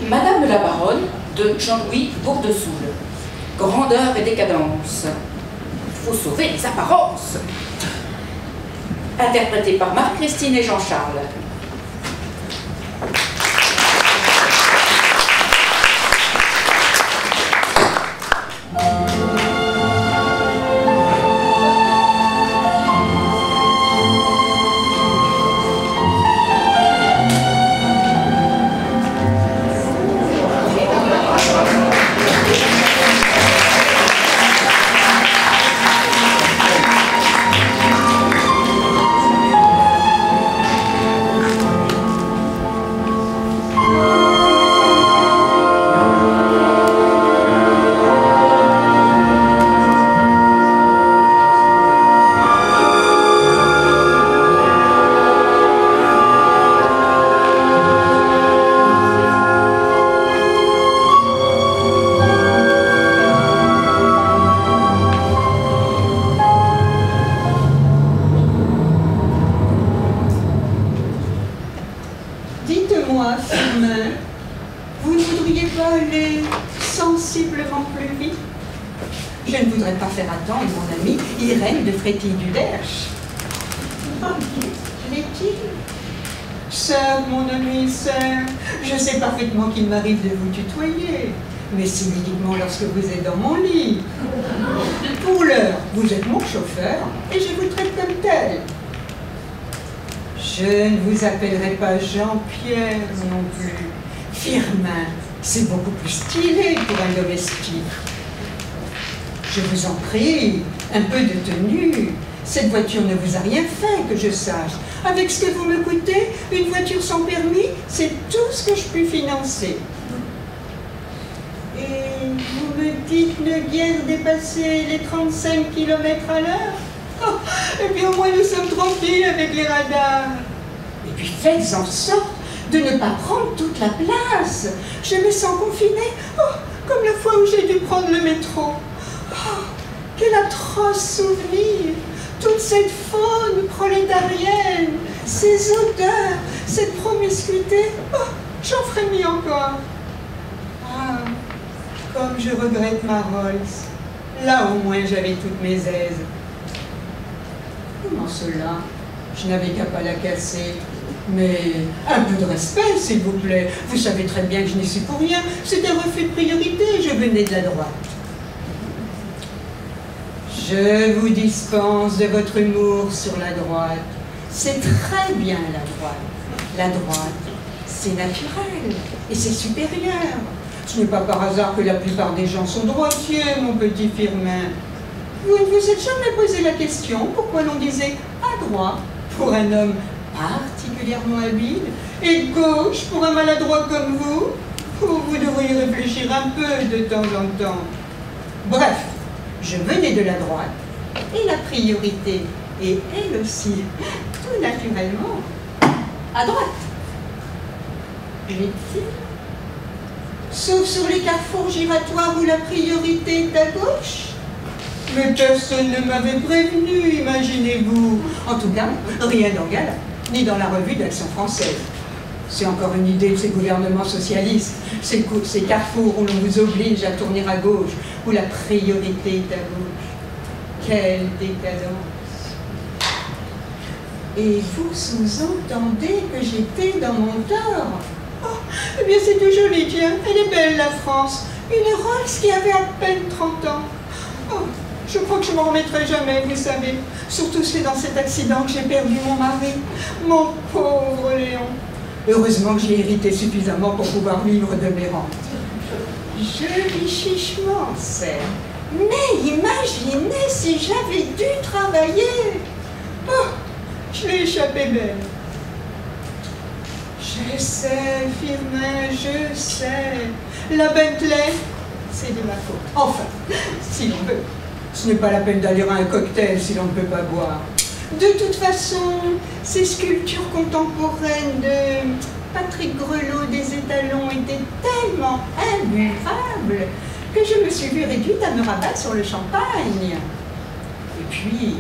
Madame la Baronne de Jean-Louis Bourdesoul. Grandeur et décadence. Il faut sauver les apparences. Interprété par Marc-Christine et Jean-Charles. Dites-moi, Firmin, vous ne voudriez pas aller sensiblement plus vite? Je ne voudrais pas faire attendre mon amie Irène de Frétille-du-Derche. Ah, l'est-il? Sœur, mon amie, sœur, je sais parfaitement qu'il m'arrive de vous tutoyer, mais c'est uniquement lorsque vous êtes dans mon lit. Pour l'heure, vous êtes mon chauffeur et je vous traite comme tel. Je ne vous appellerai pas Jean-Pierre non plus. Firmin, c'est beaucoup plus stylé pour un domestique. Je vous en prie, un peu de tenue. Cette voiture ne vous a rien fait, que je sache. Avec ce que vous me coûtez, une voiture sans permis, c'est tout ce que je puis financer. Et vous me dites ne guère dépasser les 35 km à l'heure? Oh, et puis au moins nous sommes tranquilles avec les radars. Et puis faites en sorte de ne pas prendre toute la place. Je me sens confinée, oh, comme la fois où j'ai dû prendre le métro. Oh, quel atroce souvenir! Toute cette faune prolétarienne, ces odeurs, cette promiscuité, oh, j'en frémis encore. Ah, comme je regrette ma Rolls. Là au moins j'avais toutes mes aises. Comment cela? Je n'avais qu'à pas la casser. Mais un peu de respect, s'il vous plaît. Vous savez très bien que je n'y suis pour rien. C'est un refus de priorité, je venais de la droite. Je vous dispense de votre humour sur la droite. C'est très bien la droite. La droite, c'est naturel et c'est supérieur. Ce n'est pas par hasard que la plupart des gens sont droitiers, mon petit Firmin. Vous ne vous êtes jamais posé la question pourquoi l'on disait à droite pour un homme particulièrement habile et gauche pour un maladroit comme vous? Vous devriez réfléchir un peu de temps en temps. Bref, je venais de la droite et la priorité est elle aussi, tout naturellement, à droite. Est-il? Sauf sur les carrefours giratoires où la priorité est à gauche? Mais personne ne m'avait prévenu, imaginez-vous. En tout cas, rien dans Gala, ni dans la revue d'Action française. C'est encore une idée de ces gouvernements socialistes, ces carrefours où l'on vous oblige à tourner à gauche, où la priorité est à gauche. Quelle décadence! Et vous sous-entendez que j'étais dans mon tort? Oh, eh bien c'est tout joli, tiens, elle est belle la France. Une Rolls qui avait à peine 30 ans. Oh, je crois que je m'en remettrai jamais, vous savez. Surtout c'est dans cet accident que j'ai perdu mon mari. Mon pauvre Léon. Heureusement que j'ai hérité suffisamment pour pouvoir vivre de mes rentes. Joli chichement, c'est. Mais imaginez si j'avais dû travailler. Oh, je l'ai échappé belle. Je sais, Firmin, je sais. La Bentley, c'est de ma faute. Enfin, si l'on veut. Ce n'est pas la peine d'aller à un cocktail si l'on ne peut pas boire. De toute façon, ces sculptures contemporaines de Patrick Grelot des étalons étaient tellement imbuvables que je me suis vue réduite à me rabattre sur le champagne. Et puis,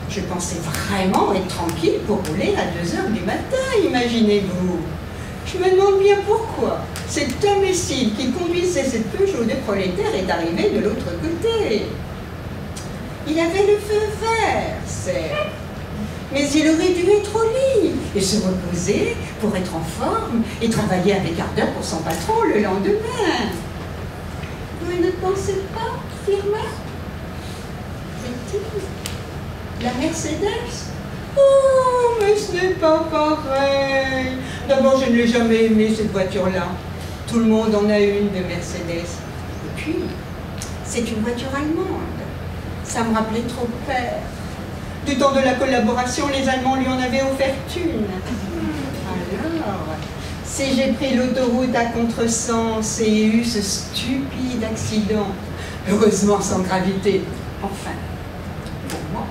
je pensais vraiment être tranquille pour rouler à 2 h du matin, imaginez-vous. Je me demande bien pourquoi cet imbécile qui conduisait cette Peugeot de prolétaire est arrivé de l'autre côté. Il avait le feu vert, certes, mais il aurait dû être au lit et se reposer pour être en forme et travailler avec ardeur pour son patron le lendemain. Vous ne pensez pas, Firmin? La Mercedes? Oh, mais ce n'est pas pareil. D'abord, je ne l'ai jamais aimée, cette voiture-là. Tout le monde en a une de Mercedes. Et puis, c'est une voiture allemande. Ça me rappelait trop père. Du temps de la collaboration, les Allemands lui en avaient offert une. Alors, si j'ai pris l'autoroute à contresens et eu ce stupide accident, heureusement sans gravité, enfin, pour moi,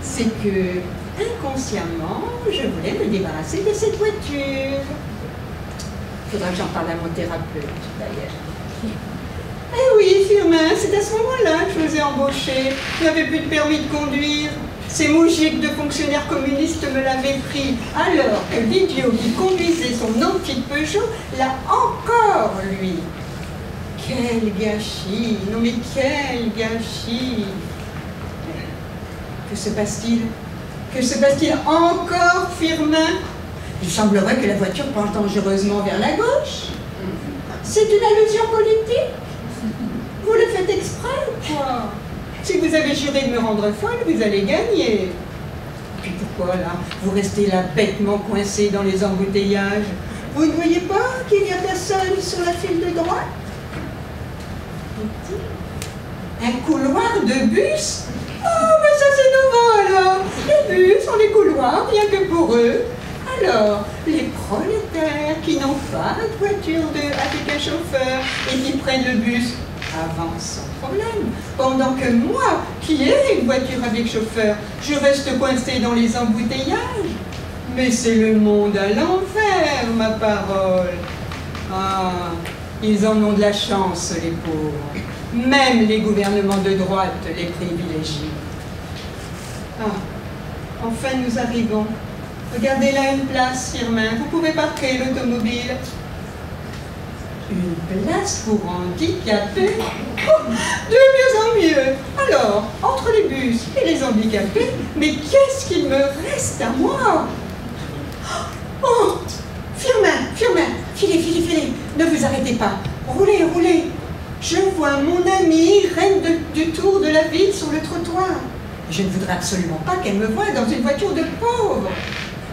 c'est que, inconsciemment, je voulais me débarrasser de cette voiture. Il faudra que j'en parle à mon thérapeute, d'ailleurs. Eh oui, Firmin, c'est à ce moment-là que je vous ai embauché. Je n'avais plus de permis de conduire. Ces moujiks de fonctionnaires communistes me l'avaient pris, alors que l'idiot qui conduisait son antique Peugeot l'a encore, lui. Quel gâchis! Non mais quel gâchis! Que se passe-t-il? Que se passe-t-il encore, Firmin? Il semblerait que la voiture penche dangereusement vers la gauche. C'est une allusion politique? Vous le faites exprès ou quoi? Si vous avez juré de me rendre folle, vous allez gagner. Puis pourquoi, là, vous restez là bêtement coincé dans les embouteillages? Vous ne voyez pas qu'il n'y a personne sur la file de droite? Un couloir de bus? Oh, mais ça c'est nouveau alors! Les bus ont des couloirs, rien que pour eux. Alors, les prolétaires qui n'ont pas de voiture avec un chauffeur et qui prennent le bus avancent sans problème, pendant que moi, qui ai une voiture avec chauffeur, je reste coincé dans les embouteillages. Mais c'est le monde à l'envers, ma parole. Ah, ils en ont de la chance, les pauvres. Même les gouvernements de droite les privilégient. Ah, enfin nous arrivons. Regardez là une place, Firmin. Vous pouvez parquer l'automobile. Une place pour handicapés? Oh, de mieux en mieux. Alors, entre les bus et les handicapés, mais qu'est-ce qu'il me reste à moi? Oh, Firmin, Firmin, filez, filez, filez. Ne vous arrêtez pas. Roulez, roulez. Je vois mon amie, reine du tour de la ville sur le trottoir. Je ne voudrais absolument pas qu'elle me voie dans une voiture de pauvre.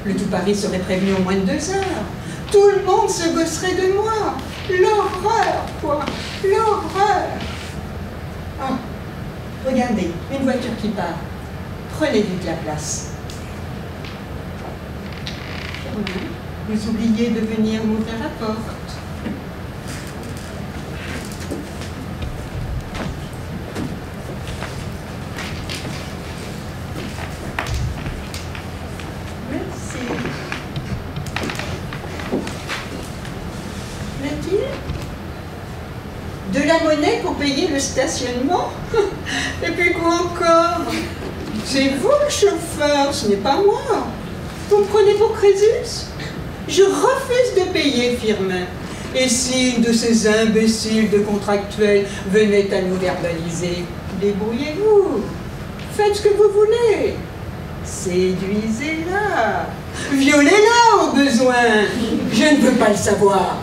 Le tout Paris serait prévenu en moins de 2 heures. Tout le monde se gosserait de moi. L'horreur, quoi. L'horreur. Ah, regardez, une voiture qui part. Prenez vite la place. Vous oubliez de venir m'ouvrir la porte. De la monnaie pour payer le stationnement? Et puis quoi encore? C'est vous le chauffeur, ce n'est pas moi. Vous me prenez pour Crésus? Je refuse de payer, Firmin. Et si une de ces imbéciles de contractuels venait à nous verbaliser? Débrouillez-vous. Faites ce que vous voulez. Séduisez-la. Violez-la au besoin. Je ne veux pas le savoir.